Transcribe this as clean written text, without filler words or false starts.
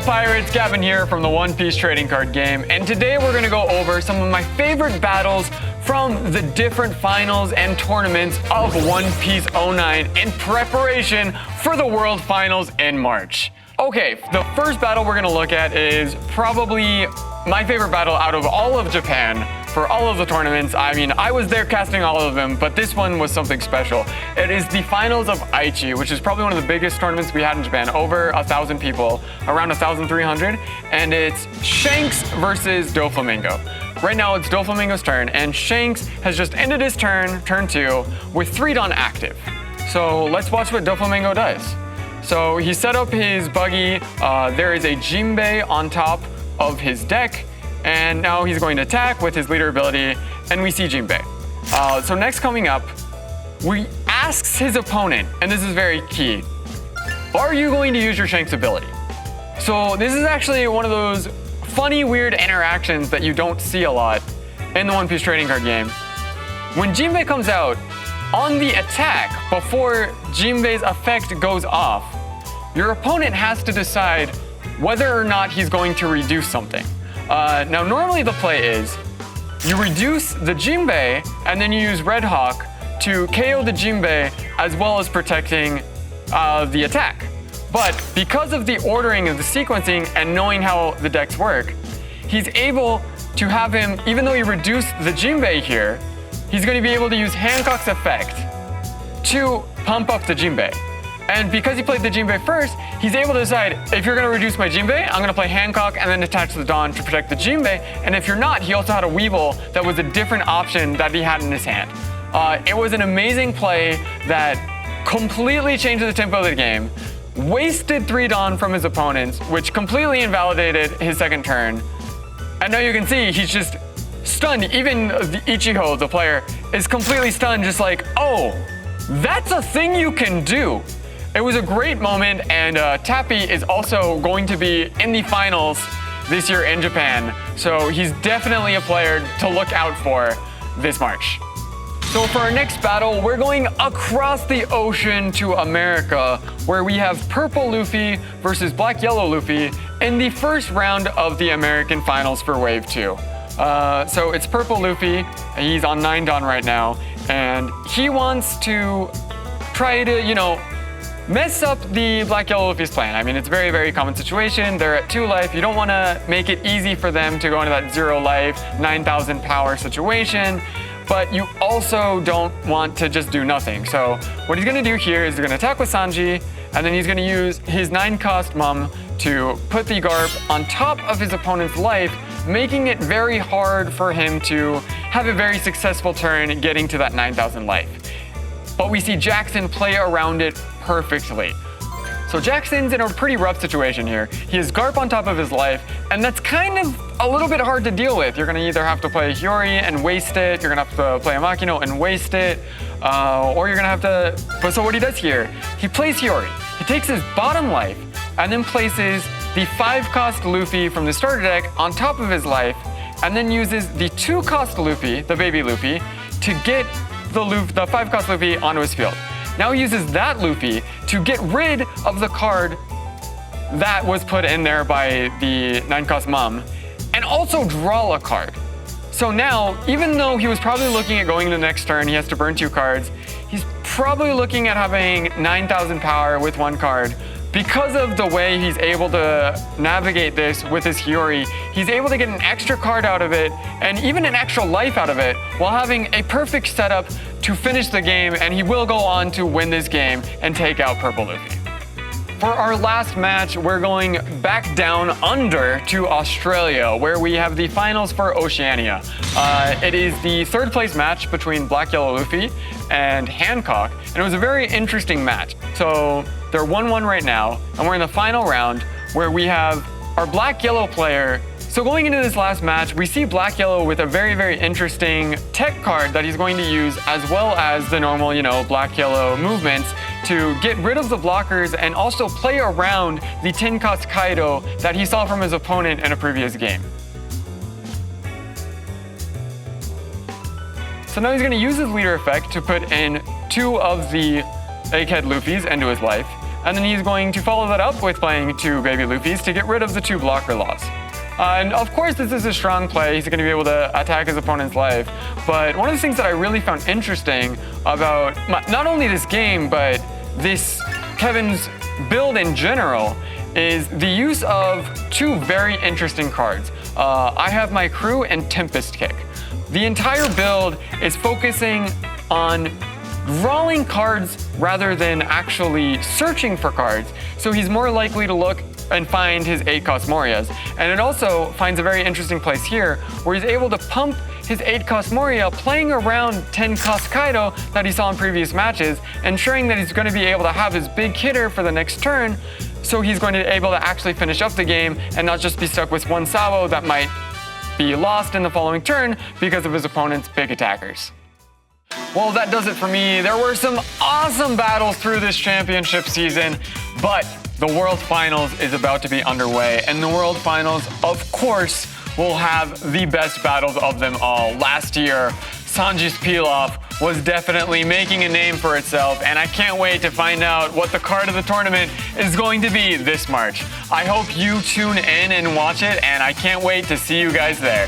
Pirates, Gavin here from the One Piece trading card game, and today we're going to go over some of my favorite battles from the different finals and tournaments of One Piece 09 in preparation for the World Finals in March. Okay, the first battle we're going to look at is probably my favorite battle out of all of Japan for all of the tournaments. I mean, I was there casting all of them, but this one was something special. It is the finals of Eiichiro, which is probably one of the biggest tournaments we had in Japan, over 1,000 people, around 1,300, and it's Shanks versus Doflamingo. Right now it's Doflamingo's turn, and Shanks has just ended his turn, turn 2, with 3 Dawn active. So let's watch what Doflamingo does. So he set up his buggy, there is a Jinbei on top of his deck, and now he's going to attack with his leader ability, and we see Jinbei. So next coming up, we asks his opponent, and this is very key, are you going to use your Shanks ability? So this is actually one of those funny, weird interactions that you don't see a lot in the One Piece trading card game. When Jinbei comes out, on the attack, before Jinbei's effect goes off, your opponent has to decide whether or not he's going to reduce something. Now, normally the play is you reduce the Jinbei and then you use Red Hawk to KO the Jinbei as well as protecting the attack. But because of the ordering of the sequencing and knowing how the decks work, he's able to have him, even though he reduced the Jinbei here, he's going to be able to use Hancock's effect to pump up the Jinbei. And because he played the Jinbei first, he's able to decide, if you're going to reduce my Jinbei, I'm going to play Hancock and then attach the Dawn to protect the Jinbei. And if you're not, he also had a Weevil that was a different option that he had in his hand. It was an amazing play that completely changed the tempo of the game, wasted 3 Dawn from his opponents, which completely invalidated his second turn. And now you can see he's just stunned. Even Eiichiro, the player, is completely stunned, just like, oh, that's a thing you can do. It was a great moment, and Tappy is also going to be in the finals this year in Japan, so he's definitely a player to look out for this March. So for our next battle, we're going across the ocean to America, where we have Purple Luffy versus Black Yellow Luffy in the first round of the American Finals for Wave 2. So it's Purple Luffy, he's on 9 Dawn right now, and he wants to try to, mess up the Black Yellow Luffy's plan. I mean, it's a very, very common situation. They're at 2 life. You don't want to make it easy for them to go into that 0 life, 9,000 power situation, but you also don't want to just do nothing. So what he's going to do here is he's going to attack with Sanji, and then he's going to use his 9-cost Mum to put the Garp on top of his opponent's life, making it very hard for him to have a very successful turn getting to that 9,000 life. But we see Jackson play around it perfectly. So Jackson's in a pretty rough situation here. He has Garp on top of his life, and that's kind of a little bit hard to deal with. You're going to either have to play Hiyori and waste it, you're going to have to play a Makino and waste it, or you're going to have to... But so what he does here, he plays Hiyori. He takes his bottom life, and then places the 5-cost Luffy from the starter deck on top of his life, and then uses the 2-cost Luffy, the baby Luffy, to get the 5-cost Luffy onto his field. Now he uses that Luffy to get rid of the card that was put in there by the 9-cost Mum, and also draw a card. So now, even though he was probably looking at going to the next turn, he has to burn 2 cards, he's probably looking at having 9,000 power with 1 card. Because of the way he's able to navigate this with his Hiyori, he's able to get an extra card out of it and even an extra life out of it while having a perfect setup to finish the game, and he will go on to win this game and take out Purple Luffy. For our last match, we're going back down under to Australia, where we have the finals for Oceania. It is the 3rd place match between Black Yellow Luffy and Hancock, and it was a very interesting match. So they're 1-1 right now, and we're in the final round where we have our Black Yellow player. So going into this last match, we see Black Yellow with a very, very interesting tech card that he's going to use, as well as the normal, Black Yellow movements to get rid of the blockers and also play around the 10-cost Kaido that he saw from his opponent in a previous game. So now he's going to use his leader effect to put in 2 of the Egghead Luffys into his life. and then he's going to follow that up with playing 2 baby Luffys to get rid of the 2 blocker laws. And of course, this is a strong play. He's going to be able to attack his opponent's life. But one of the things that I really found interesting about not only this game, but this Kevin's build in general is the use of 2 very interesting cards. I have my crew and Tempest Kick. The entire build is focusing on drawing cards rather than actually searching for cards. So he's more likely to look and find his 8-cost Morias. And it also finds a very interesting place here where he's able to pump his 8-cost Moria playing around 10-cost Kaido that he saw in previous matches, ensuring that he's going to be able to have his big hitter for the next turn, so he's going to be able to actually finish up the game and not just be stuck with 1 Sabo that might be lost in the following turn because of his opponent's big attackers. Well, that does it for me. There were some awesome battles through this championship season, but the World Finals is about to be underway, and the World Finals, of course, will have the best battles of them all. Last year, Sanji's Pilaf was definitely making a name for itself, and I can't wait to find out what the card of the tournament is going to be this March. I hope you tune in and watch it, and I can't wait to see you guys there.